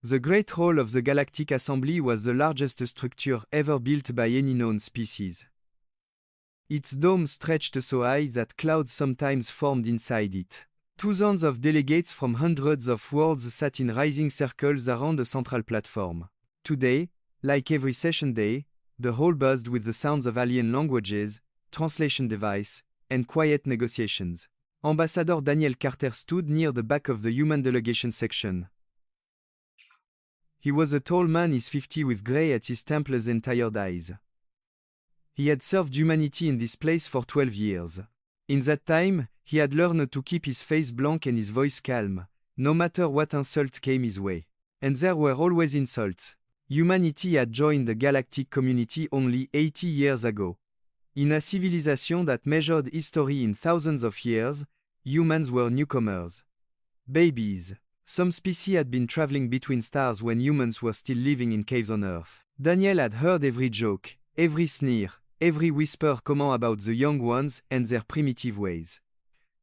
The Great Hall of the Galactic Assembly was the largest structure ever built by any known species. Its dome stretched so high that clouds sometimes formed inside it. Thousands of delegates from hundreds of worlds sat in rising circles around a central platform. Today, like every session day, the hall buzzed with the sounds of alien languages, translation device, and quiet negotiations. Ambassador Daniel Carter stood near the back of the human delegation section. He was a tall man in his 50s with gray at his temples and tired eyes. He had served humanity in this place for 12 years. In that time, he had learned to keep his face blank and his voice calm, no matter what insult came his way. And there were always insults. Humanity had joined the galactic community only 80 years ago. In a civilization that measured history in thousands of years, humans were newcomers. Babies. Some species had been traveling between stars when humans were still living in caves on Earth. Daniel had heard every joke, every sneer, every whisper comment about the young ones and their primitive ways.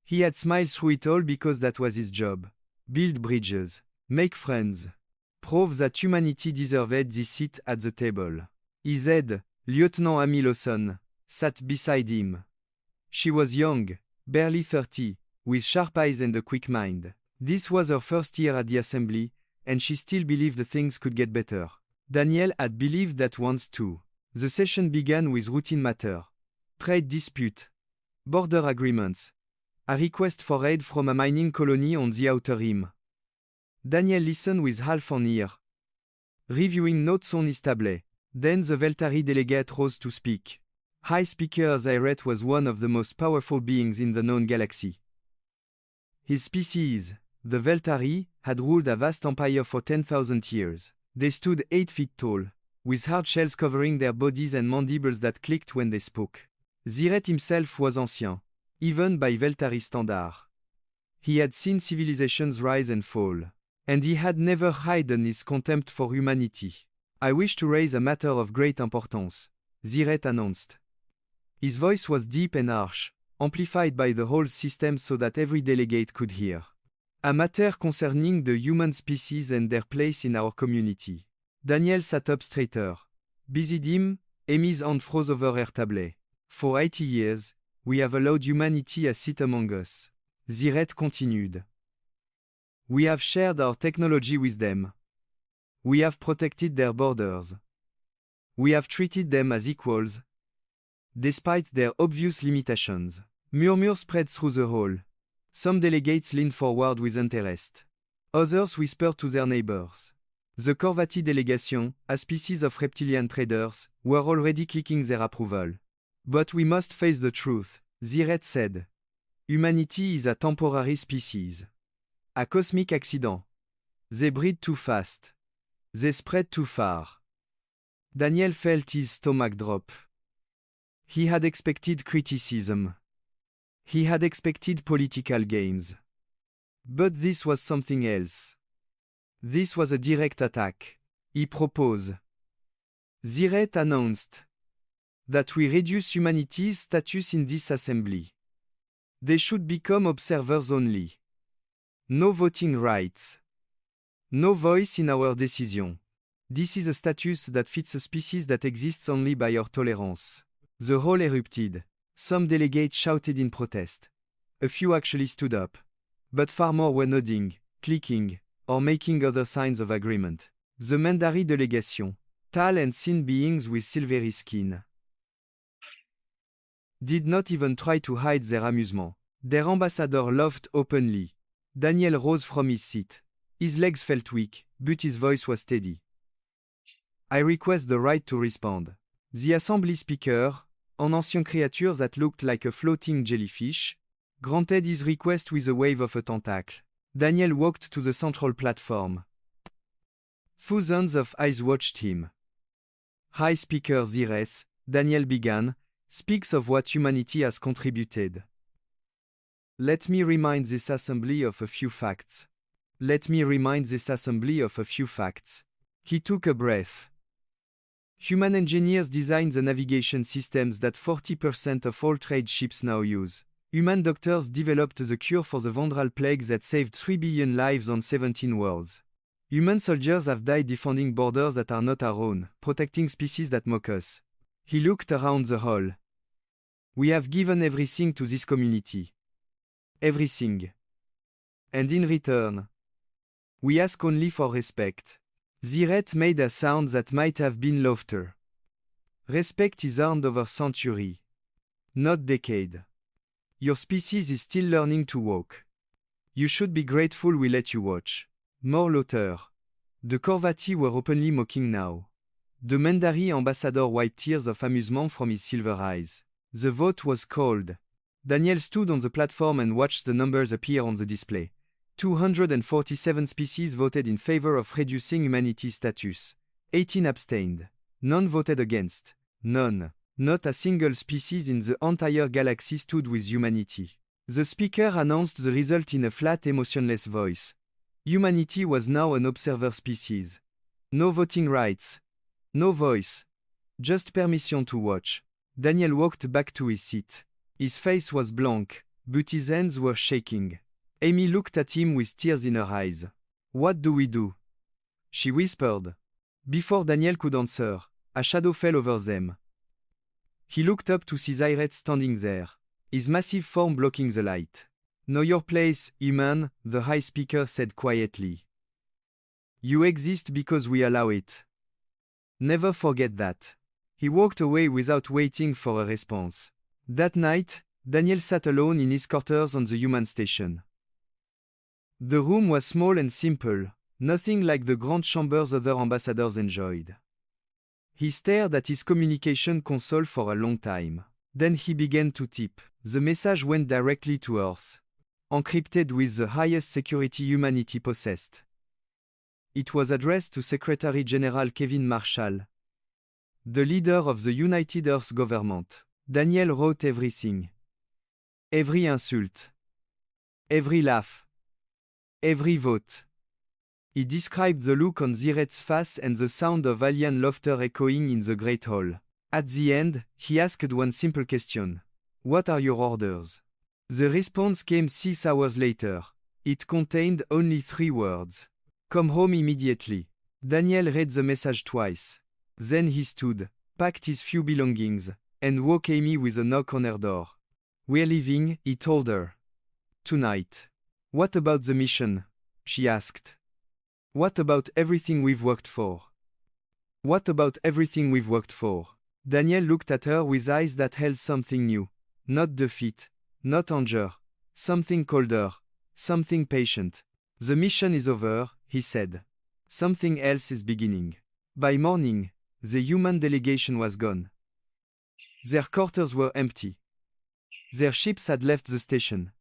He had smiled through it all because that was his job. Build bridges. Make friends. Prove that humanity deserved this seat at the table. His head, Lieutenant Amy Lawson, sat beside him. She was young, barely 30, with sharp eyes and a quick mind. This was her first year at the assembly, and she still believed things could get better. Daniel had believed that once too. The session began with routine matter. Trade dispute. Border agreements. A request for aid from a mining colony on the outer rim. Daniel listened with half an ear. Reviewing notes on his tablet. Then the Veltari delegate rose to speak. High Speaker Zyret was one of the most powerful beings in the known galaxy. His species, the Veltari, had ruled a vast empire for 10,000 years. They stood 8 feet tall, with hard shells covering their bodies and mandibles that clicked when they spoke. Zyret himself was ancient, even by Veltari standard. He had seen civilizations rise and fall, and he had never hidden his contempt for humanity. I wish to raise a matter of great importance, Zyret announced. His voice was deep and harsh, amplified by the whole system so that every delegate could hear. A matter concerning the human species and their place in our community. Daniel sat up straighter. Beside him, Amy's hand froze over her tablet. For 80 years, we have allowed humanity a seat among us. Zyret continued. We have shared our technology with them. We have protected their borders. We have treated them as equals, despite their obvious limitations. Murmurs spread through the hall. Some delegates leaned forward with interest. Others whispered to their neighbors. The Corvati delegation, a species of reptilian traders, were already clicking their approval. But we must face the truth, Zyret said. Humanity is a temporary species. A cosmic accident. They breed too fast. They spread too far. Daniel felt his stomach drop. He had expected criticism. He had expected political games. But this was something else. This was a direct attack. He proposed. Zyret announced that we reduce humanity's status in this assembly. They should become observers only. No voting rights. No voice in our decision. This is a status that fits a species that exists only by our tolerance. The hall erupted. Some delegates shouted in protest. A few actually stood up. But far more were nodding, clicking, or making other signs of agreement. The Mandari delegation, tall and thin beings with silvery skin, did not even try to hide their amusement. Their ambassador laughed openly. Daniel rose from his seat. His legs felt weak, but his voice was steady. I request the right to respond. The assembly speaker, an ancient creature that looked like a floating jellyfish, granted his request with a wave of a tentacle. Daniel walked to the central platform. Thousands of eyes watched him. High Speaker Zyret, Daniel began, speaks of what humanity has contributed. Let me remind this assembly of a few facts. Let me remind this assembly of a few facts. He took a breath. Human engineers designed the navigation systems that 40% of all trade ships now use. Human doctors developed the cure for the Vandral plague that saved 3 billion lives on 17 worlds. Human soldiers have died defending borders that are not our own, protecting species that mock us. He looked around the hall. We have given everything to this community. Everything. And in return, we ask only for respect. The rat made a sound that might have been laughter. Respect is earned over century, not decade. Your species is still learning to walk. You should be grateful we let you watch. More laughter. The Corvati were openly mocking now. The Mandari ambassador wiped tears of amusement from his silver eyes. The vote was called. Daniel stood on the platform and watched the numbers appear on the display. 247 species voted in favor of reducing humanity's status. 18 abstained. None voted against. None. Not a single species in the entire galaxy stood with humanity. The speaker announced the result in a flat, emotionless voice. Humanity was now an observer species. No voting rights. No voice. Just permission to watch. Daniel walked back to his seat. His face was blank, but his hands were shaking. Amy looked at him with tears in her eyes. What do we do? She whispered. Before Daniel could answer, a shadow fell over them. He looked up to see Zyret standing there, his massive form blocking the light. Know your place, human, the high speaker said quietly. You exist because we allow it. Never forget that. He walked away without waiting for a response. That night, Daniel sat alone in his quarters on the human station. The room was small and simple, nothing like the grand chambers other ambassadors enjoyed. He stared at his communication console for a long time. Then he began to type. The message went directly to Earth, encrypted with the highest security humanity possessed. It was addressed to Secretary General Kevin Marshall, the leader of the United Earth government. Daniel wrote everything. Every insult. Every laugh. Every vote. He described the look on Ziret's face and the sound of alien laughter echoing in the Great Hall. At the end, he asked one simple question. What are your orders? The response came 6 hours later. It contained only 3 words. Come home immediately. Daniel read the message twice. Then he stood, packed his few belongings, and woke Amy with a knock on her door. We're leaving, he told her. Tonight. What about the mission? She asked. What about everything we've worked for? What about everything we've worked for? Daniel looked at her with eyes that held something new. Not defeat, not anger, something colder, something patient. The mission is over, he said. Something else is beginning. By morning, the human delegation was gone. Their quarters were empty. Their ships had left the station.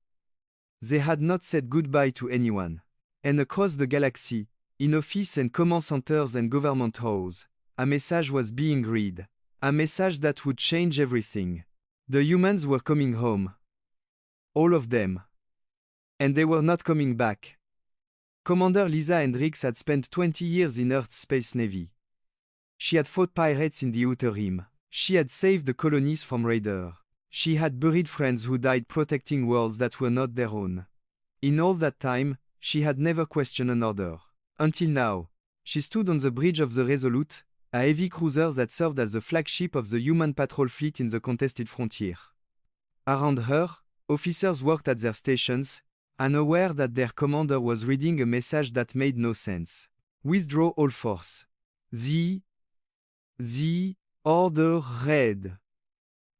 They had not said goodbye to anyone. And across the galaxy, in office and command centers and government halls, a message was being read. A message that would change everything. The humans were coming home. All of them. And they were not coming back. Commander Lisa Hendricks had spent 20 years in Earth's Space Navy. She had fought pirates in the Outer Rim. She had saved the colonies from raiders. She had buried friends who died protecting worlds that were not their own. In all that time, she had never questioned an order. Until now, she stood on the bridge of the Resolute, a heavy cruiser that served as the flagship of the human patrol fleet in the contested frontier. Around her, officers worked at their stations, unaware that their commander was reading a message that made no sense. Withdraw all force. The order read.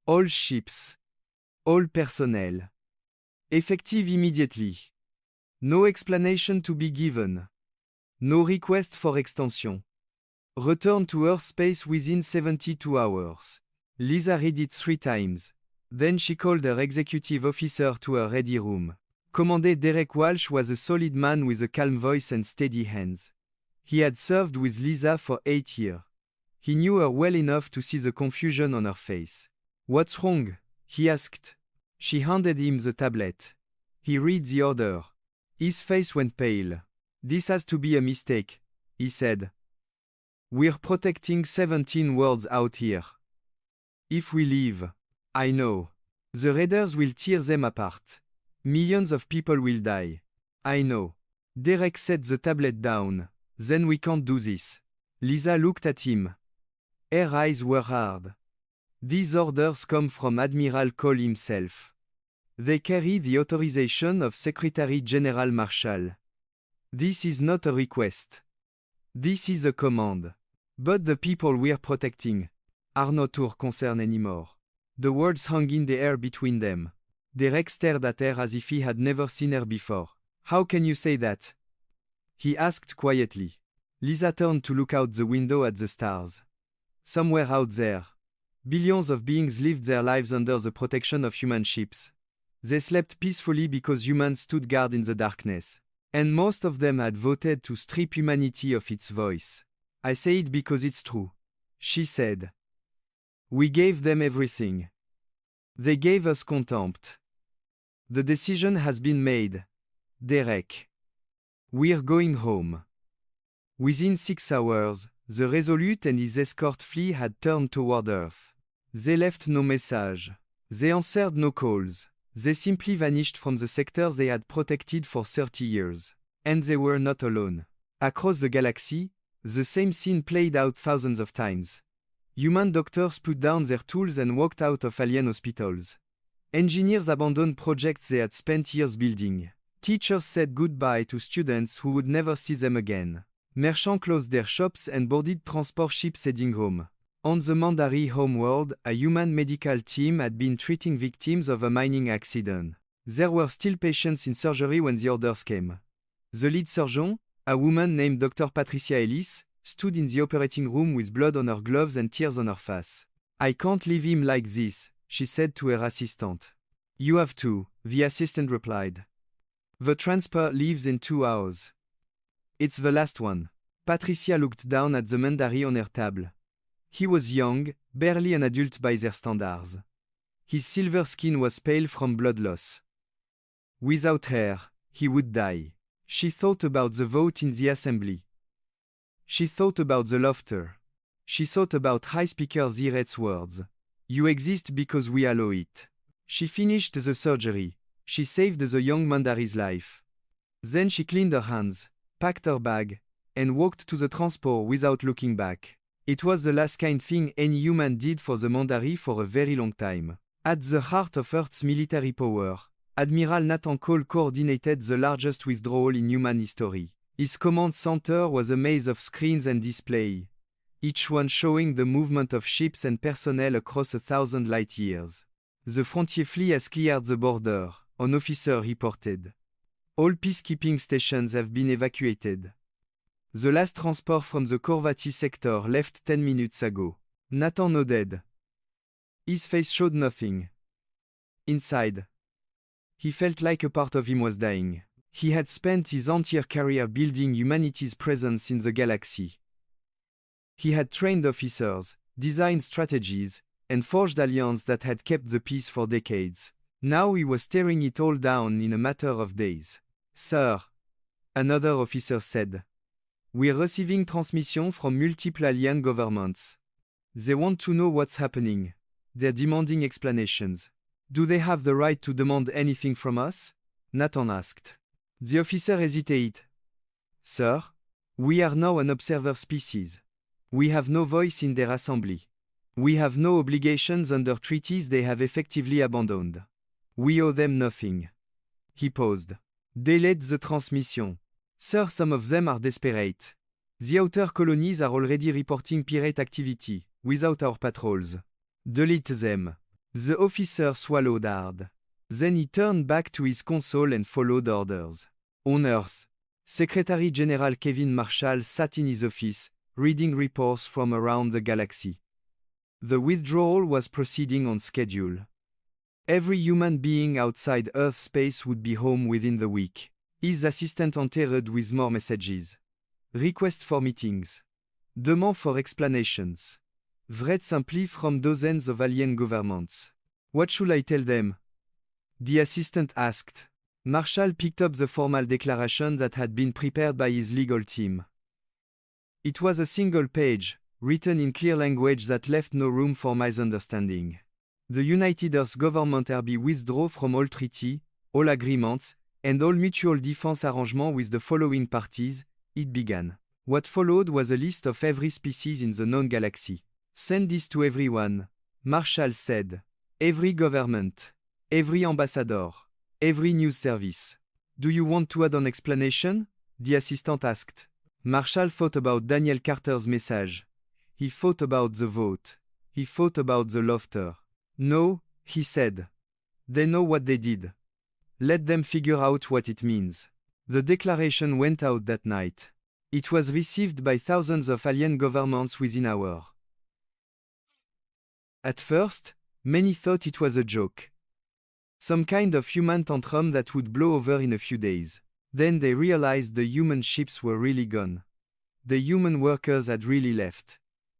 All ships. All personnel. Effective immediately. No explanation to be given. No request for extension. Return to Earth space within 72 hours. Lisa read it 3 times. Then she called her executive officer to her ready room. Commander Derek Walsh was a solid man with a calm voice and steady hands. He had served with Lisa for 8 years. He knew her well enough to see the confusion on her face. What's wrong? He asked. She handed him the tablet. He read the order. His face went pale. This has to be a mistake, he said. We're protecting 17 worlds out here. If we leave, I know. The raiders will tear them apart. Millions of people will die. I know. Derek set the tablet down. Then we can't do this. Lisa looked at him. Her eyes were hard. These orders come from Admiral Cole himself. They carry the authorization of Secretary General Marshall. This is not a request. This is a command. But the people we're protecting are not our concern anymore. The words hung in the air between them. Derek stared at her as if he had never seen her before. How can you say that? He asked quietly. Lisa turned to look out the window at the stars. Somewhere out there, billions of beings lived their lives under the protection of human ships. They slept peacefully because humans stood guard in the darkness. And most of them had voted to strip humanity of its voice. I say it because it's true, she said. We gave them everything. They gave us contempt. The decision has been made, Derek. We're going home. Within 6 hours, the Resolute and his escort fleet had turned toward Earth. They left no message. They answered no calls. They simply vanished from the sector they had protected for 30 years. And they were not alone. Across the galaxy, the same scene played out thousands of times. Human doctors put down their tools and walked out of alien hospitals. Engineers abandoned projects they had spent years building. Teachers said goodbye to students who would never see them again. Merchants closed their shops and boarded transport ships heading home. On the Mandari homeworld, a human medical team had been treating victims of a mining accident. There were still patients in surgery when the orders came. The lead surgeon, a woman named Dr. Patricia Ellis, stood in the operating room with blood on her gloves and tears on her face. I can't leave him like this, she said to her assistant. You have to, the assistant replied. The transport leaves in 2 hours. It's the last one. Patricia looked down at the Mandari on her table. He was young, barely an adult by their standards. His silver skin was pale from blood loss. Without hair, he would die. She thought about the vote in the assembly. She thought about the laughter. She thought about High Speaker Ziret's words. You exist because we allow it. She finished the surgery. She saved the young Mandari's life. Then she cleaned her hands, packed her bag, and walked to the transport without looking back. It was the last kind thing any human did for the Mandari for a very long time. At the heart of Earth's military power, Admiral Nathan Cole coordinated the largest withdrawal in human history. His command center was a maze of screens and display, each one showing the movement of ships and personnel across 1,000 light years. The frontier fleet has cleared the border, an officer reported. All peacekeeping stations have been evacuated. The last transport from the Corvati sector left 10 minutes ago. Nathan nodded. His face showed nothing. Inside, he felt like a part of him was dying. He had spent his entire career building humanity's presence in the galaxy. He had trained officers, designed strategies, and forged alliances that had kept the peace for decades. Now he was tearing it all down in a matter of days. Sir, another officer said. We're receiving transmission from multiple alien governments. They want to know what's happening. They're demanding explanations. Do they have the right to demand anything from us? Nathan asked. The officer hesitated. Sir, we are now an observer species. We have no voice in their assembly. We have no obligations under treaties they have effectively abandoned. We owe them nothing. He paused. Delayed the transmission. Sir, some of them are desperate. The outer colonies are already reporting pirate activity, without our patrols. Delete them. The officer swallowed hard. Then he turned back to his console and followed orders. On Earth, Secretary General Kevin Marshall sat in his office, reading reports from around the galaxy. The withdrawal was proceeding on schedule. Every human being outside Earth space would be home within the week. His assistant entered with more messages. Request for meetings. Demand for explanations. Read simply from dozens of alien governments. What should I tell them? The assistant asked. Marshall picked up the formal declaration that had been prepared by his legal team. It was a single page, written in clear language that left no room for misunderstanding. The United Earth Government hereby withdraw from all treaty, all agreements, and all mutual defense arrangements with the following parties, it began. What followed was a list of every species in the known galaxy. Send this to everyone, Marshall said. Every government, every ambassador, every news service. Do you want to add an explanation? The assistant asked. Marshall thought about Daniel Carter's message. He thought about the vote. He thought about the laughter. No, he said. They know what they did. Let them figure out what it means. The declaration went out that night. It was received by thousands of alien governments within hours. At first, many thought it was a joke. Some kind of human tantrum that would blow over in a few days. Then they realized the human ships were really gone. The human workers had really left.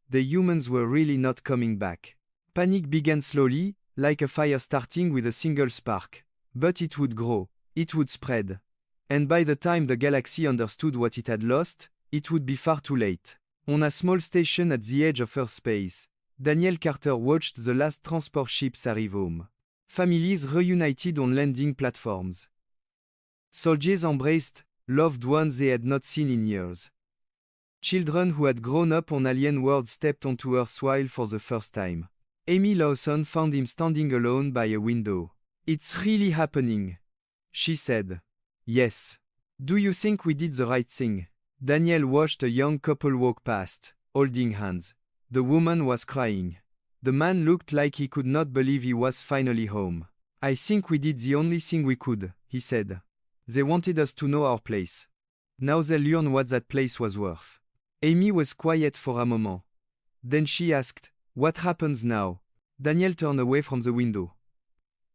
The humans were really not coming back. Panic began slowly, like a fire starting with a single spark. But it would grow, it would spread. And by the time the galaxy understood what it had lost, it would be far too late. On a small station at the edge of Earth space, Daniel Carter watched the last transport ships arrive home. Families reunited on landing platforms. Soldiers embraced loved ones they had not seen in years. Children who had grown up on alien worlds stepped onto Earth's soil for the first time. Amy Lawson found him standing alone by a window. It's really happening, she said. Yes. Do you think we did the right thing? Daniel watched a young couple walk past, holding hands. The woman was crying. The man looked like he could not believe he was finally home. I think we did the only thing we could, he said. They wanted us to know our place. Now they'll learn what that place was worth. Amy was quiet for a moment. Then she asked, what happens now? Daniel turned away from the window.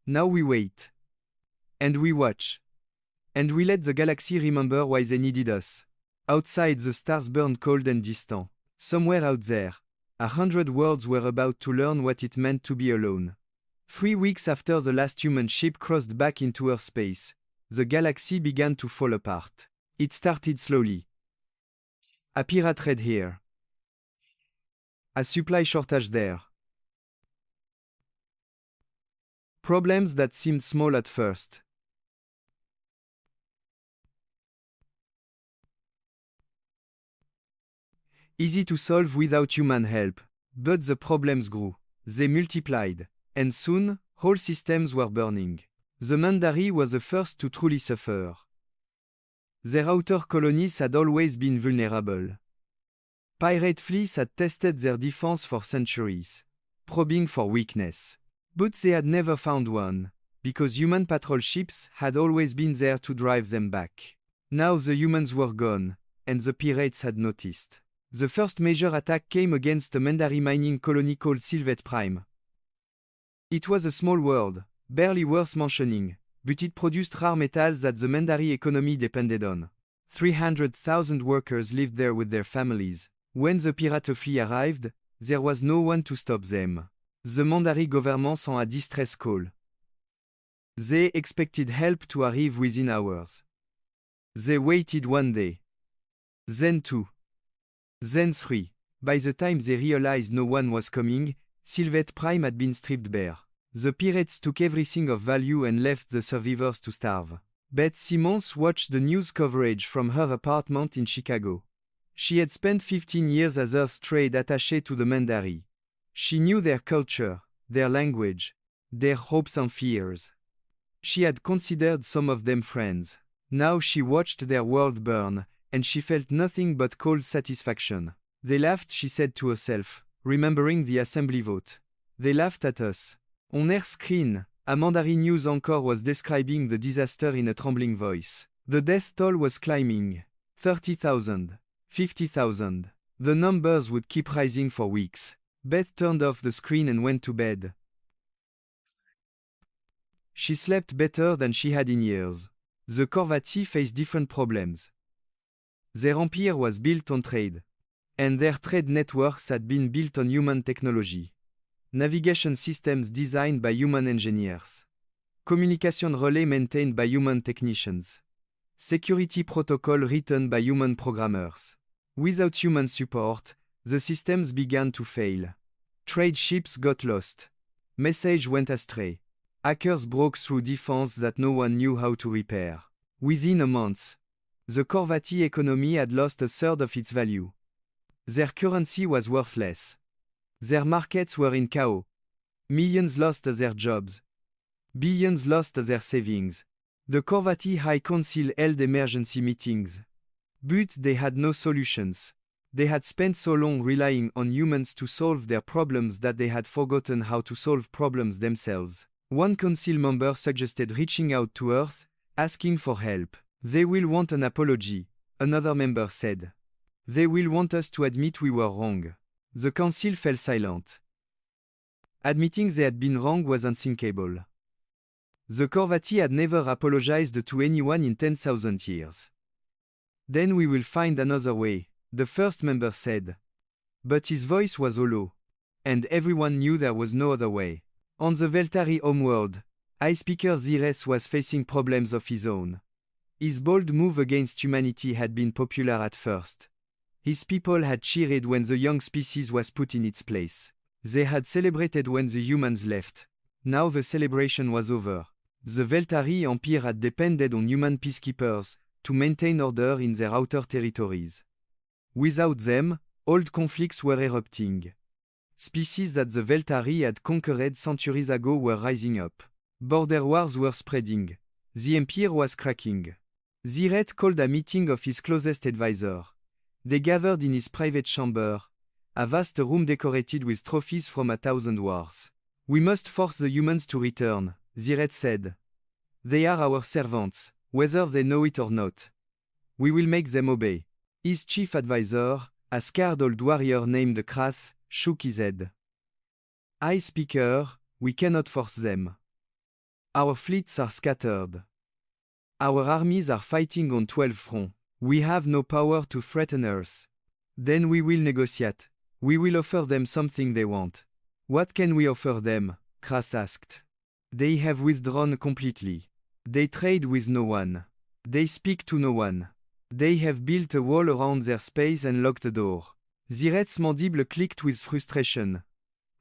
Now we wait. And we watch. And we let the galaxy remember why they needed us. Outside the stars burned cold and distant. Somewhere out there, 100 worlds were about to learn what it meant to be alone. 3 weeks after the last human ship crossed back into Earth space, the galaxy began to fall apart. It started slowly. A pirate raid here. A supply shortage there. Problems that seemed small at first. Easy to solve without human help, but the problems grew. They multiplied, and soon, whole systems were burning. The Mandari was the first to truly suffer. Their outer colonies had always been vulnerable. Pirate fleets had tested their defense for centuries, probing for weakness. But they had never found one, because human patrol ships had always been there to drive them back. Now the humans were gone, and the pirates had noticed. The first major attack came against a Mandari mining colony called Sylvet Prime. It was a small world, barely worth mentioning, but it produced rare metals that the Mandari economy depended on. 300,000 workers lived there with their families. When the pirate fleet arrived, there was no one to stop them. The Mandari government sent a distress call. They expected help to arrive within hours. They waited 1 day. Then 2. Then 3. By the time they realized no one was coming, Sylvet Prime had been stripped bare. The pirates took everything of value and left the survivors to starve. Beth Simmons watched the news coverage from her apartment in Chicago. She had spent 15 years as Earth's trade attaché to the Mandari. She knew their culture, their language, their hopes and fears. She had considered some of them friends. Now she watched their world burn, and she felt nothing but cold satisfaction. They laughed, she said to herself, remembering the assembly vote. They laughed at us. On her screen, a Mandari news anchor was describing the disaster in a trembling voice. The death toll was climbing. 30,000. 50,000. The numbers would keep rising for weeks. Beth turned off the screen and went to bed. She slept better than she had in years. The Corvati faced different problems. Their empire was built on trade. And their trade networks had been built on human technology. Navigation systems designed by human engineers. Communication relay maintained by human technicians. Security protocol written by human programmers. Without human support, the systems began to fail. Trade ships got lost. Message went astray. Hackers broke through defense that no one knew how to repair. Within a month, The Corvati economy had lost a third of its value. Their currency was worthless. Their markets were in chaos. Millions lost their jobs. Billions lost their savings. The Corvati High Council held emergency meetings. But they had no solutions. They had spent so long relying on humans to solve their problems that they had forgotten how to solve problems themselves. One council member suggested reaching out to Earth, asking for help. They will want an apology, another member said. They will want us to admit we were wrong. The council fell silent. Admitting they had been wrong was unthinkable. The Corvati had never apologized to anyone in 10,000 years. Then we will find another way, the first member said. But his voice was hollow. And everyone knew there was no other way. On the Veltari homeworld, Ice Speaker Zires was facing problems of his own. His bold move against humanity had been popular at first. His people had cheered when the young species was put in its place. They had celebrated when the humans left. Now the celebration was over. The Veltari Empire had depended on human peacekeepers to maintain order in their outer territories. Without them, old conflicts were erupting. Species that the Veltari had conquered centuries ago were rising up. Border wars were spreading. The Empire was cracking. Ziret called a meeting of his closest advisor. They gathered in his private chamber, a vast room decorated with trophies from 1,000 wars. We must force the humans to return, Ziret said. They are our servants, whether they know it or not. We will make them obey. His chief advisor, a scarred old warrior named Krath, shook his head. I Speaker, we cannot force them. Our fleets are scattered. Our armies are fighting on 12 fronts. We have no power to threaten Earth. Then we will negotiate. We will offer them something they want. What can we offer them? Krath asked. They have withdrawn completely. They trade with no one. They speak to no one. They have built a wall around their space and locked the door. Ziret's mandible clicked with frustration.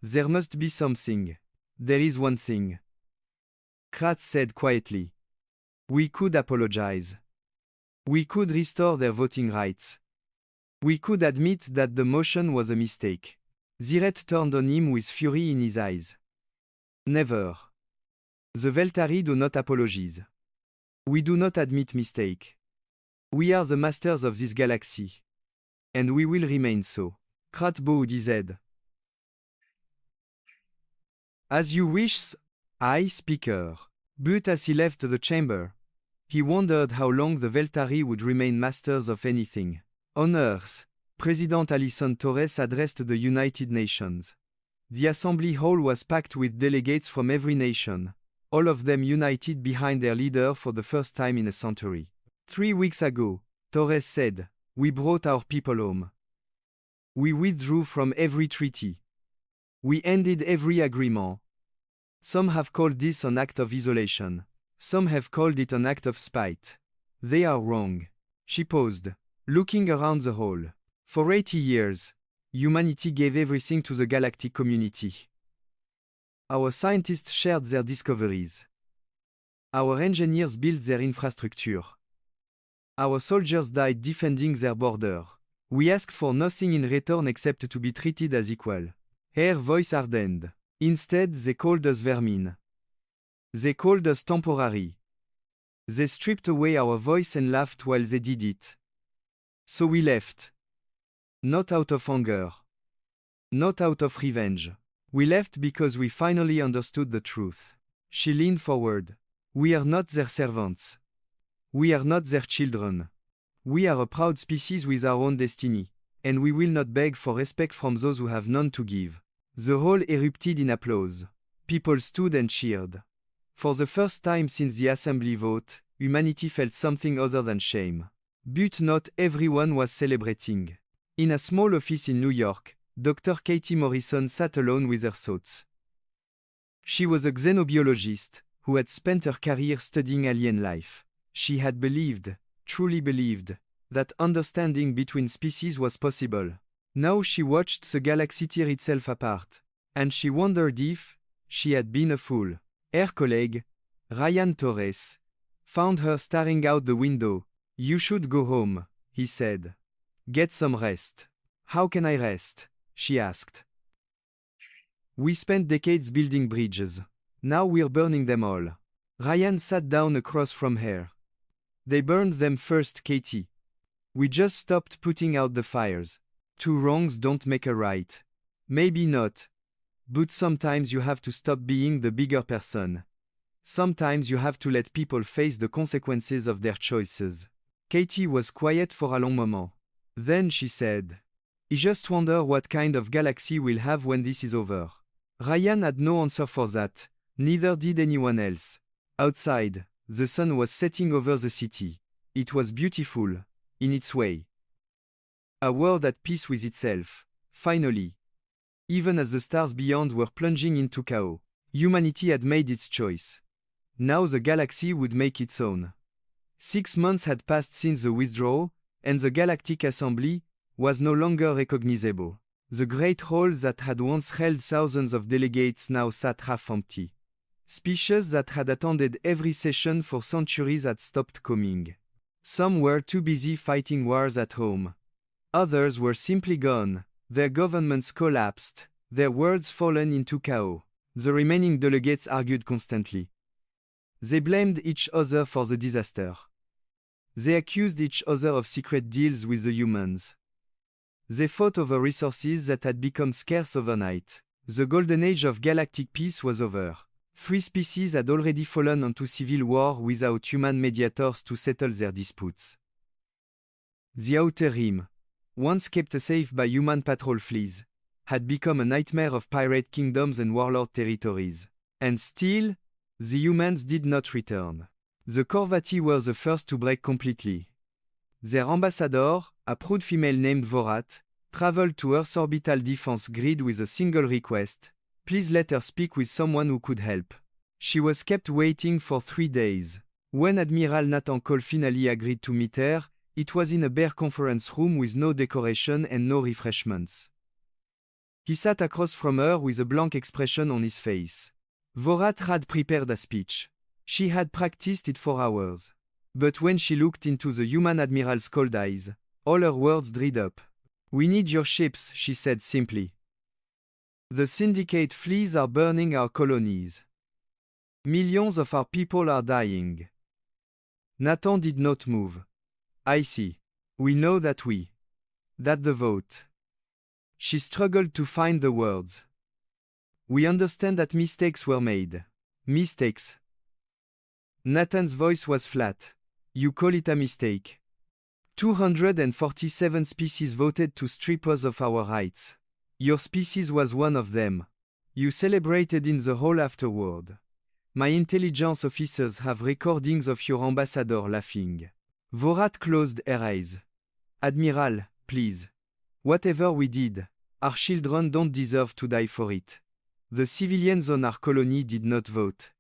There must be something. There is one thing. Krath said quietly. We could apologize. We could restore their voting rights. We could admit that the motion was a mistake. Ziret turned on him with fury in his eyes. Never. The Veltari do not apologize. We do not admit mistake. We are the masters of this galaxy. And we will remain so. Krath bowed his head. As you wish, I, Speaker. But as he left the chamber, he wondered how long the Veltari would remain masters of anything. On Earth, President Alison Torres addressed the United Nations. The assembly hall was packed with delegates from every nation, all of them united behind their leader for the first time in a century. 3 weeks ago, Torres said, we brought our people home. We withdrew from every treaty. We ended every agreement. Some have called this an act of isolation. Some have called it an act of spite. They are wrong. She paused, looking around the hall. For 80 years, humanity gave everything to the galactic community. Our scientists shared their discoveries. Our engineers built their infrastructure. Our soldiers died defending their border. We asked for nothing in return except to be treated as equal. Her voice hardened. Instead, they called us vermin. They called us temporary. They stripped away our voice and laughed while they did it. So we left. Not out of anger. Not out of revenge. We left because we finally understood the truth. She leaned forward. We are not their servants. We are not their children. We are a proud species with our own destiny, and we will not beg for respect from those who have none to give. The hall erupted in applause. People stood and cheered. For the first time since the assembly vote, humanity felt something other than shame. But not everyone was celebrating. In a small office in New York, Dr. Katie Morrison sat alone with her thoughts. She was a xenobiologist who had spent her career studying alien life. She had believed, truly believed, that understanding between species was possible. Now she watched the galaxy tear itself apart, and she wondered if she had been a fool. Her colleague, Ryan Torres, found her staring out the window, You should go home, he said. Get some rest. How can I rest? She asked. We spent decades building bridges. Now we're burning them all. Ryan sat down across from her. They burned them first, Katie. We just stopped putting out the fires. Two wrongs don't make a right. Maybe not. But sometimes you have to stop being the bigger person. Sometimes you have to let people face the consequences of their choices. Katie was quiet for a long moment. Then she said, I just wonder what kind of galaxy we'll have when this is over. Ryan had no answer for that, neither did anyone else. Outside, the sun was setting over the city. It was beautiful, in its way. A world at peace with itself, finally. Even as the stars beyond were plunging into chaos, humanity had made its choice. Now the galaxy would make its own. 6 months had passed since the withdrawal, and the Galactic Assembly was no longer recognizable. The great hall that had once held thousands of delegates now sat half empty. Species that had attended every session for centuries had stopped coming. Some were too busy fighting wars at home. Others were simply gone, their governments collapsed, their worlds fallen into chaos. The remaining delegates argued constantly. They blamed each other for the disaster. They accused each other of secret deals with the humans. They fought over resources that had become scarce overnight. The golden age of galactic peace was over. 3 species had already fallen into civil war without human mediators to settle their disputes. The Outer Rim, once kept safe by human patrol fleets, had become a nightmare of pirate kingdoms and warlord territories. And still, the humans did not return. The Corvati were the first to break completely. Their ambassador, a proud female named Vorat, traveled to Earth's orbital defense grid with a single request: please let her speak with someone who could help. She was kept waiting for 3 days. When Admiral Nathan Cole finally agreed to meet her, it was in a bare conference room with no decoration and no refreshments. He sat across from her with a blank expression on his face. Vorat had prepared a speech. She had practiced it for hours. But when she looked into the human admiral's cold eyes, all her words dried up. We need your ships, she said simply. The syndicate fleets are burning our colonies. Millions of our people are dying. Nathan did not move. I see. We know that the vote. She struggled to find the words. We understand that mistakes were made. Mistakes. Nathan's voice was flat. You call it a mistake. 247 species voted to strip us of our rights. Your species was one of them. You celebrated in the hall afterward. My intelligence officers have recordings of your ambassador laughing. Vorat closed her eyes. Admiral, please. Whatever we did, our children don't deserve to die for it. The civilians on our colony did not vote.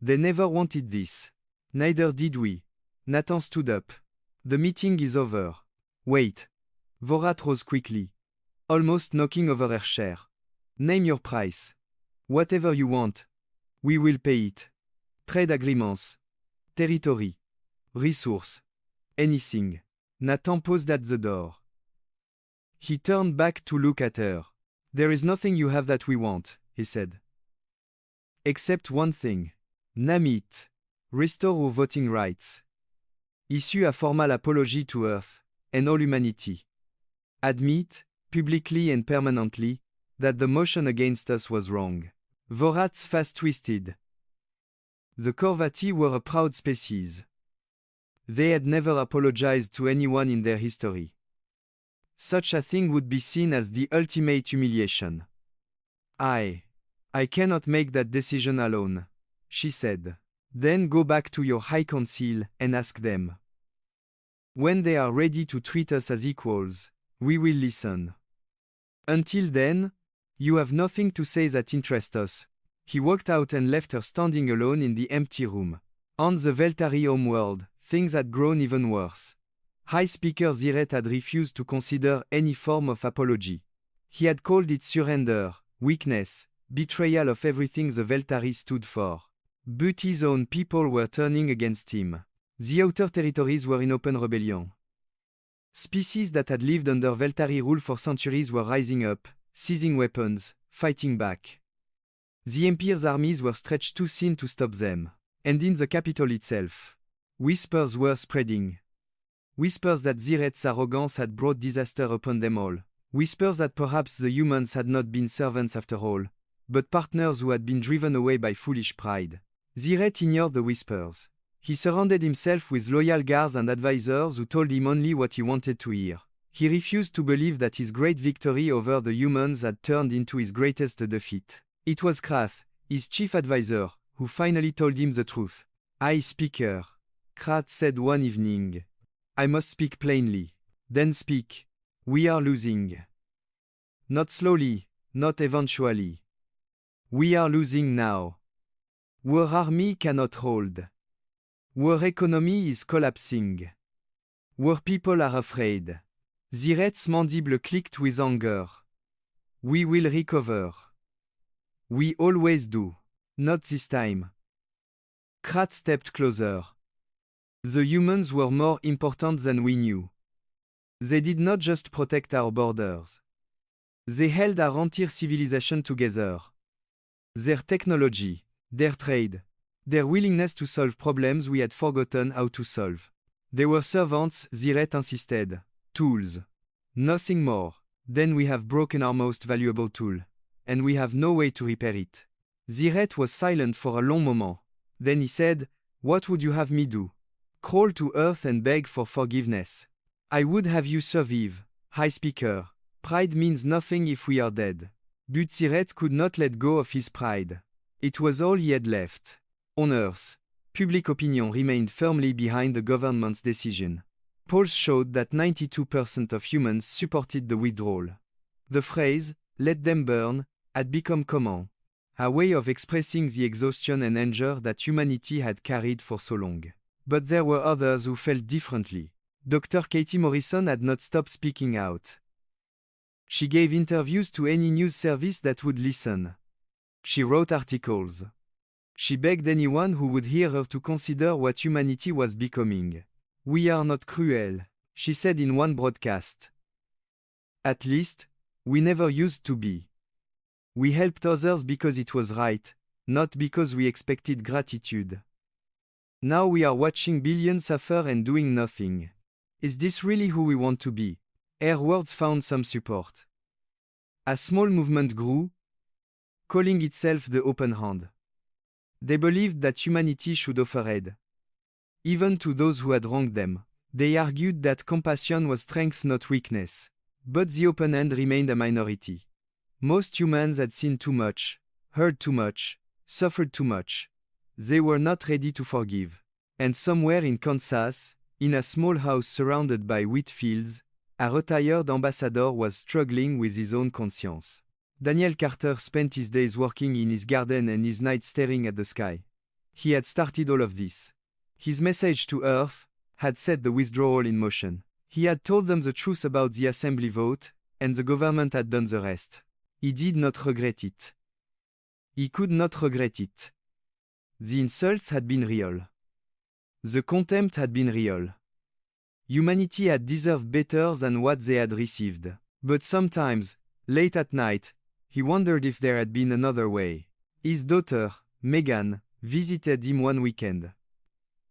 They never wanted this. Neither did we. Nathan stood up. The meeting is over. Wait. Vorat rose quickly, almost knocking over her chair. Name your price. Whatever you want. We will pay it. Trade agreements. Territory. Resource. Anything. Nathan paused at the door. He turned back to look at her. There is nothing you have that we want, he said. Except one thing. Name it. Restore our voting rights. Issue a formal apology to Earth, and all humanity. Admit, publicly and permanently, that the motion against us was wrong. Vorat's face twisted. The Corvati were a proud species. They had never apologized to anyone in their history. Such a thing would be seen as the ultimate humiliation. I cannot make that decision alone, she said. Then go back to your High Council and ask them. When they are ready to treat us as equals, we will listen. Until then, you have nothing to say that interests us. He walked out and left her standing alone in the empty room. On the Veltari homeworld, things had grown even worse. High Speaker Ziret had refused to consider any form of apology. He had called it surrender, weakness, betrayal of everything the Veltari stood for. But his own people were turning against him. The outer territories were in open rebellion. Species that had lived under Veltari rule for centuries were rising up, seizing weapons, fighting back. The Empire's armies were stretched too thin to stop them. And in the capital itself, whispers were spreading. Whispers that Ziret's arrogance had brought disaster upon them all. Whispers that perhaps the humans had not been servants after all, but partners who had been driven away by foolish pride. Ziret ignored the whispers. He surrounded himself with loyal guards and advisors who told him only what he wanted to hear. He refused to believe that his great victory over the humans had turned into his greatest defeat. It was Krath, his chief advisor, who finally told him the truth. "I speaker," Krath said one evening. "I must speak plainly." "Then speak. We are losing." "Not slowly, not eventually. We are losing now. Our army cannot hold. Our economy is collapsing. Our people are afraid." Ziret's mandible clicked with anger. "We will recover. We always do. Not this time." Krath stepped closer. "The humans were more important than we knew. They did not just protect our borders. They held our entire civilization together. Their technology, their trade, their willingness to solve problems we had forgotten how to solve. They were servants," Ziret insisted. "Tools. Nothing more. Then we have broken our most valuable tool. And we have no way to repair it." Ziret was silent for a long moment. Then he said, "What would you have me do? Crawl to earth and beg for forgiveness? I would have you survive, High Speaker. Pride means nothing if we are dead." But Ziret could not let go of his pride. It was all he had left. On Earth, public opinion remained firmly behind the government's decision. Polls showed that 92% of humans supported the withdrawal. The phrase, "let them burn," had become common, a way of expressing the exhaustion and anger that humanity had carried for so long. But there were others who felt differently. Dr. Katie Morrison had not stopped speaking out. She gave interviews to any news service that would listen. She wrote articles. She begged anyone who would hear her to consider what humanity was becoming. "We are not cruel," she said in one broadcast. "At least, we never used to be. We helped others because it was right, not because we expected gratitude. Now we are watching billions suffer and doing nothing. Is this really who we want to be?" Her words found some support. A small movement grew, calling itself the Open Hand. They believed that humanity should offer aid, even to those who had wronged them. They argued that compassion was strength, not weakness. But the open hand remained a minority. Most humans had seen too much, heard too much, suffered too much. They were not ready to forgive. And somewhere in Kansas, in a small house surrounded by wheat fields, a retired ambassador was struggling with his own conscience. Daniel Carter spent his days working in his garden and his nights staring at the sky. He had started all of this. His message to Earth had set the withdrawal in motion. He had told them the truth about the assembly vote, and the government had done the rest. He did not regret it. He could not regret it. The insults had been real. The contempt had been real. Humanity had deserved better than what they had received. But sometimes, late at night, he wondered if there had been another way. His daughter, Megan, visited him one weekend.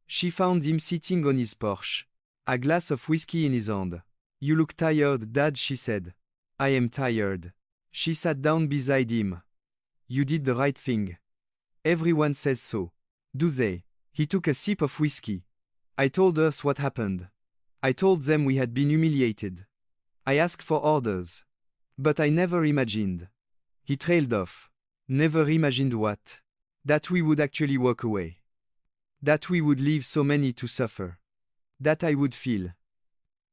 She found him sitting on his porch, a glass of whiskey in his hand. "You look tired, Dad," she said. "I am tired." She sat down beside him. "You did the right thing. Everyone says so. Do they?" He took a sip of whiskey. "I told us what happened. I told them we had been humiliated. I asked for orders. But I never imagined." He trailed off. "Never imagined what?" "That we would actually walk away. That we would leave so many to suffer. That I would feel."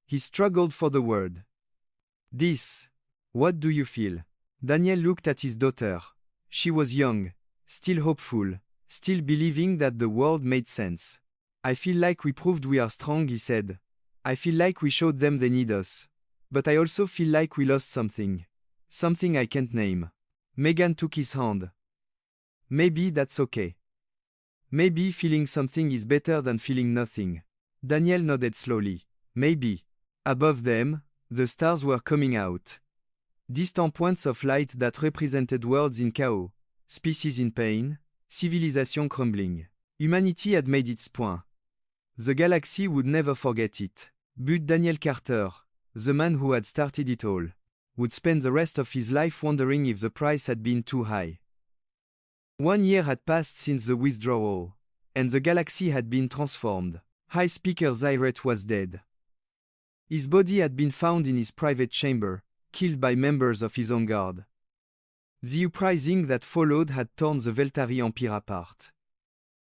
He struggled for the word. "This. What do you feel?" Daniel looked at his daughter. She was young, still hopeful, still believing that the world made sense. "I feel like we proved we are strong," he said. "I feel like we showed them they need us. But I also feel like we lost something. Something I can't name." Megan took his hand. "Maybe that's okay. Maybe feeling something is better than feeling nothing." Daniel nodded slowly. Maybe. Above them, the stars were coming out. Distant points of light that represented worlds in chaos, species in pain, civilization crumbling. Humanity had made its point. The galaxy would never forget it. But Daniel Carter, the man who had started it all, would spend the rest of his life wondering if the price had been too high. 1 year had passed since the withdrawal, and the galaxy had been transformed. High Speaker Zyret was dead. His body had been found in his private chamber, killed by members of his own guard. The uprising that followed had torn the Veltari Empire apart.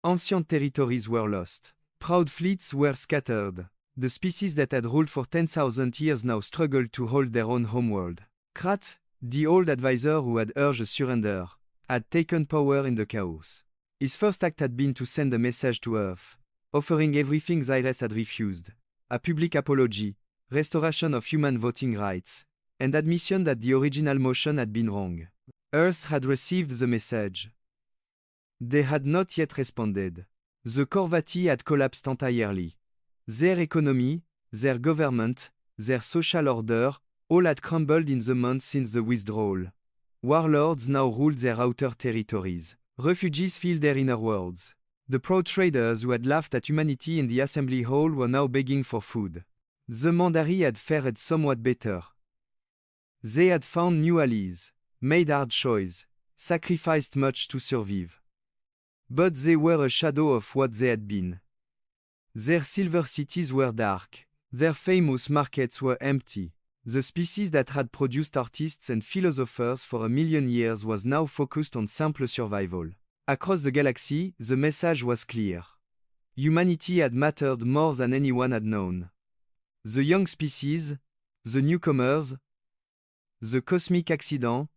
Ancient territories were lost. Proud fleets were scattered. The species that had ruled for 10,000 years now struggled to hold their own homeworld. Krat, the old advisor who had urged a surrender, had taken power in the chaos. His first act had been to send a message to Earth, offering everything Zyres had refused: a public apology, restoration of human voting rights, and admission that the original motion had been wrong. Earth had received the message. They had not yet responded. The Corvati had collapsed entirely. Their economy, their government, their social order, all had crumbled in the months since the withdrawal. Warlords now ruled their outer territories. Refugees filled their inner worlds. The proud traders who had laughed at humanity in the assembly hall were now begging for food. The Mandari had fared somewhat better. They had found new allies, made hard choices, sacrificed much to survive. But they were a shadow of what they had been. Their silver cities were dark. Their famous markets were empty. The species that had produced artists and philosophers for 1,000,000 years was now focused on simple survival. Across the galaxy, the message was clear. Humanity had mattered more than anyone had known. The young species, the newcomers, the cosmic accident,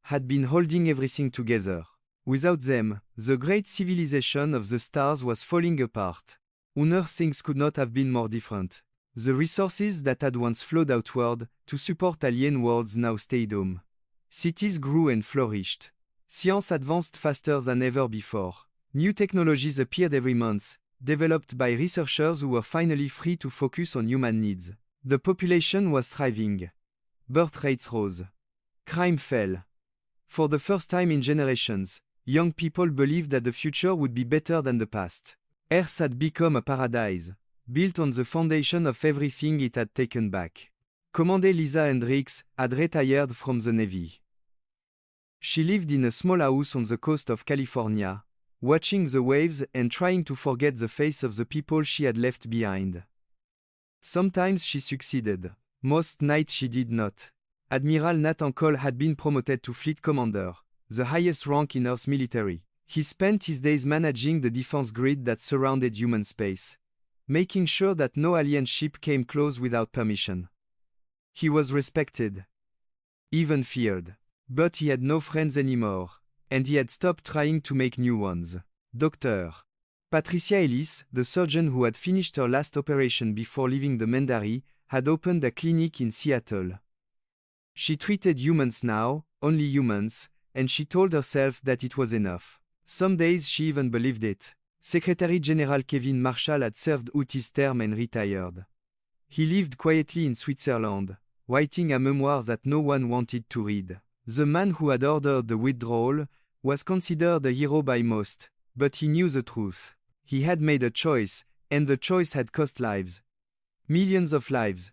had been holding everything together. Without them, the great civilization of the stars was falling apart. On Earth things could not have been more different. The resources that had once flowed outward to support alien worlds now stayed home. Cities grew and flourished. Science advanced faster than ever before. New technologies appeared every month, developed by researchers who were finally free to focus on human needs. The population was thriving. Birth rates rose. Crime fell. For the first time in generations, young people believed that the future would be better than the past. Earth had become a paradise, built on the foundation of everything it had taken back. Commander Lisa Hendricks had retired from the Navy. She lived in a small house on the coast of California, watching the waves and trying to forget the face of the people she had left behind. Sometimes she succeeded. Most nights she did not. Admiral Nathan Cole had been promoted to Fleet Commander, the highest rank in Earth's military. He spent his days managing the defense grid that surrounded human space, making sure that no alien ship came close without permission. He was respected, even feared. But he had no friends anymore, and he had stopped trying to make new ones. Dr. Patricia Ellis, the surgeon who had finished her last operation before leaving the Mandari, had opened a clinic in Seattle. She treated humans now, only humans, and she told herself that it was enough. Some days she even believed it. Secretary General Kevin Marshall had served out his term and retired. He lived quietly in Switzerland, writing a memoir that no one wanted to read. The man who had ordered the withdrawal was considered a hero by most, but he knew the truth. He had made a choice, and the choice had cost lives. Millions of lives.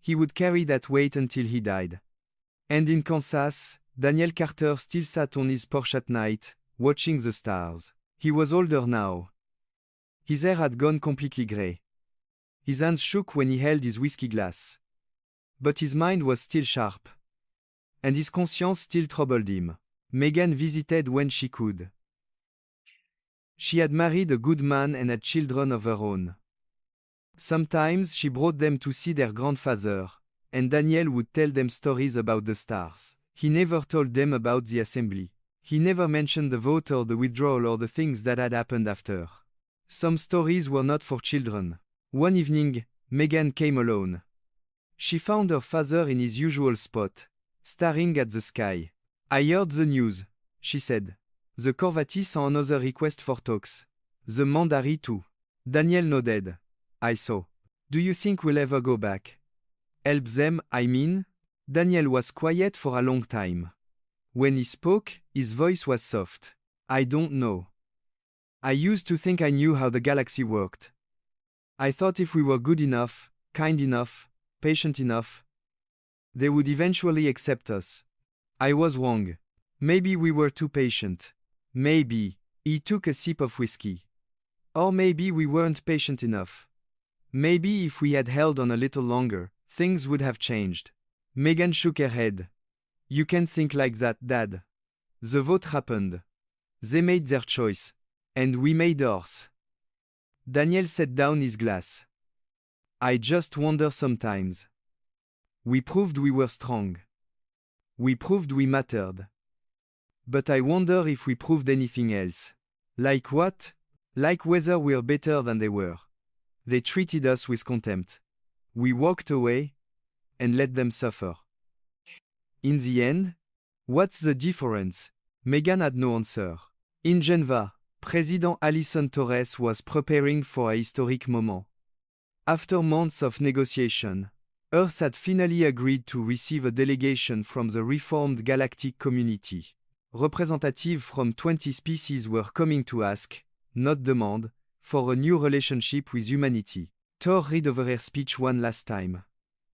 He would carry that weight until he died. And in Kansas, Daniel Carter still sat on his porch at night, watching the stars. He was older now. His hair had gone completely gray. His hands shook when he held his whiskey glass. But his mind was still sharp. And his conscience still troubled him. Megan visited when she could. She had married a good man and had children of her own. Sometimes she brought them to see their grandfather, and Daniel would tell them stories about the stars. He never told them about the assembly. He never mentioned the vote or the withdrawal or the things that had happened after. Some stories were not for children. One evening, Megan came alone. She found her father in his usual spot, staring at the sky. "I heard the news," she said. "The Corvati saw another request for talks. The Mandari too." Daniel nodded. I saw. Do you think we'll ever go back? Help them, I mean? Daniel was quiet for a long time. When he spoke, his voice was soft. I don't know. I used to think I knew how the galaxy worked. I thought if we were good enough, kind enough, patient enough, they would eventually accept us. I was wrong. Maybe we were too patient. Maybe. He took a sip of whiskey. Or maybe we weren't patient enough. Maybe if we had held on a little longer, things would have changed. Megan shook her head. You can't think like that, Dad. The vote happened. They made their choice. And we made ours. Daniel set down his glass. I just wonder sometimes. We proved we were strong. We proved we mattered. But I wonder if we proved anything else. Like what? Like whether we're better than they were. They treated us with contempt. We walked away and let them suffer. In the end, what's the difference? Megan had no answer. In Geneva, President Alison Torres was preparing for a historic moment. After months of negotiation, Earth had finally agreed to receive a delegation from the reformed galactic community. Representatives from 20 species were coming to ask, not demand, for a new relationship with humanity. Thor read over her speech one last time.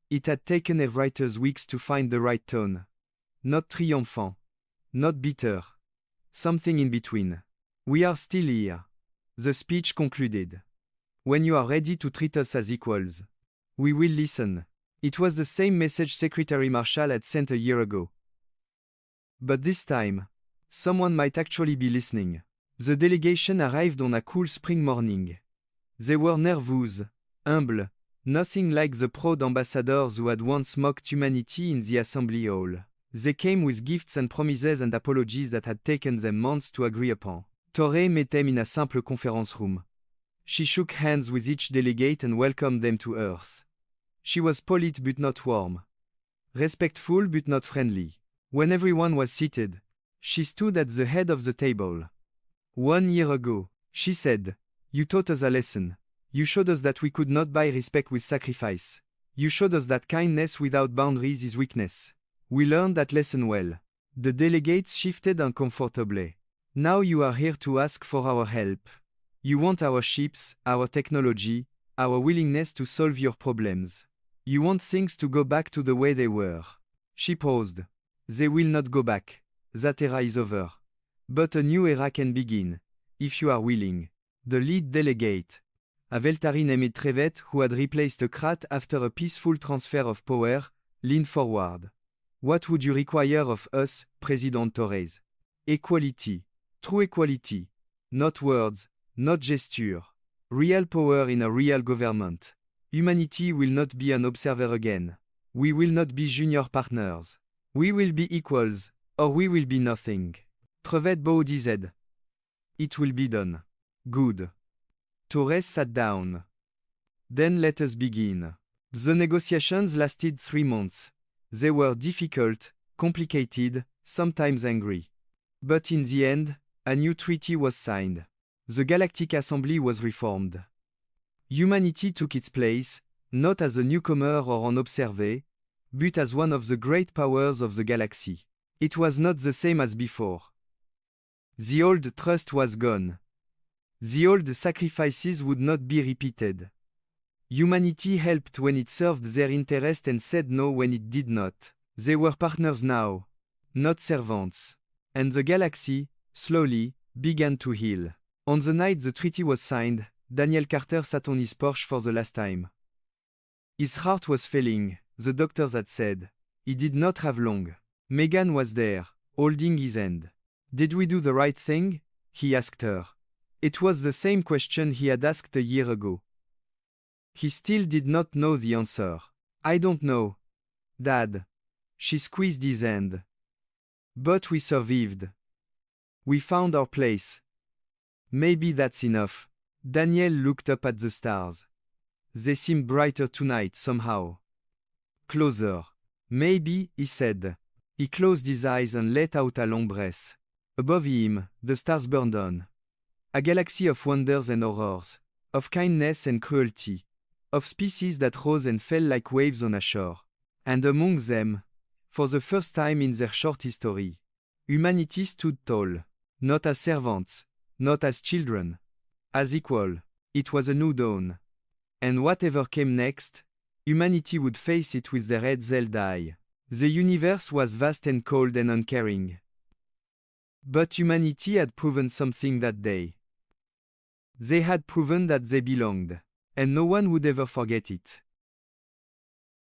It had taken her writers weeks to find the right tone. Not triumphant. Not bitter. Something in between. We are still here. The speech concluded. When you are ready to treat us as equals, we will listen. It was the same message Secretary Marshall had sent a year ago. But this time, someone might actually be listening. The delegation arrived on a cool spring morning. They were nervous, humble, nothing like the proud ambassadors who had once mocked humanity in the assembly hall. They came with gifts and promises and apologies that had taken them months to agree upon. Torre met them in a simple conference room. She shook hands with each delegate and welcomed them to Earth. She was polite but not warm. Respectful but not friendly. When everyone was seated, she stood at the head of the table. 1 year ago, she said, you taught us a lesson. You showed us that we could not buy respect with sacrifice. You showed us that kindness without boundaries is weakness. We learned that lesson well. The delegates shifted uncomfortably. Now you are here to ask for our help. You want our ships, our technology, our willingness to solve your problems. You want things to go back to the way they were. She paused. They will not go back. That era is over. But a new era can begin, if you are willing. The lead delegate, a Veltari named Trevet who had replaced a Krat after a peaceful transfer of power, leaned forward. What would you require of us, President Torres? Equality. True equality. Not words, not gesture. Real power in a real government. Humanity will not be an observer again. We will not be junior partners. We will be equals, or we will be nothing. Trevet bowed his head. It will be done. Good. Torres sat down. Then let us begin. The negotiations lasted 3 months. They were difficult, complicated, sometimes angry. But in the end, a new treaty was signed. The Galactic Assembly was reformed. Humanity took its place, not as a newcomer or an observer, but as one of the great powers of the galaxy. It was not the same as before. The old trust was gone. The old sacrifices would not be repeated. Humanity helped when it served their interest and said no when it did not. They were partners now, not servants. And the galaxy, slowly, began to heal. On the night the treaty was signed, Daniel Carter sat on his porch for the last time. His heart was failing, the doctors had said. He did not have long. Megan was there, holding his hand. Did we do the right thing? He asked her. It was the same question he had asked a year ago. He still did not know the answer. I don't know. Dad. She squeezed his hand. But we survived. We found our place. Maybe that's enough. Daniel looked up at the stars. They seemed brighter tonight somehow. Closer. Maybe, he said. He closed his eyes and let out a long breath. Above him, the stars burned on. A galaxy of wonders and horrors, of kindness and cruelty, of species that rose and fell like waves on a shore. And among them, for the first time in their short history, humanity stood tall, not as servants, not as children, as equal. It was a new dawn. And whatever came next, humanity would face it with their heads held high. The universe was vast and cold and uncaring. But humanity had proven something that day. They had proven that they belonged, and no one would ever forget it.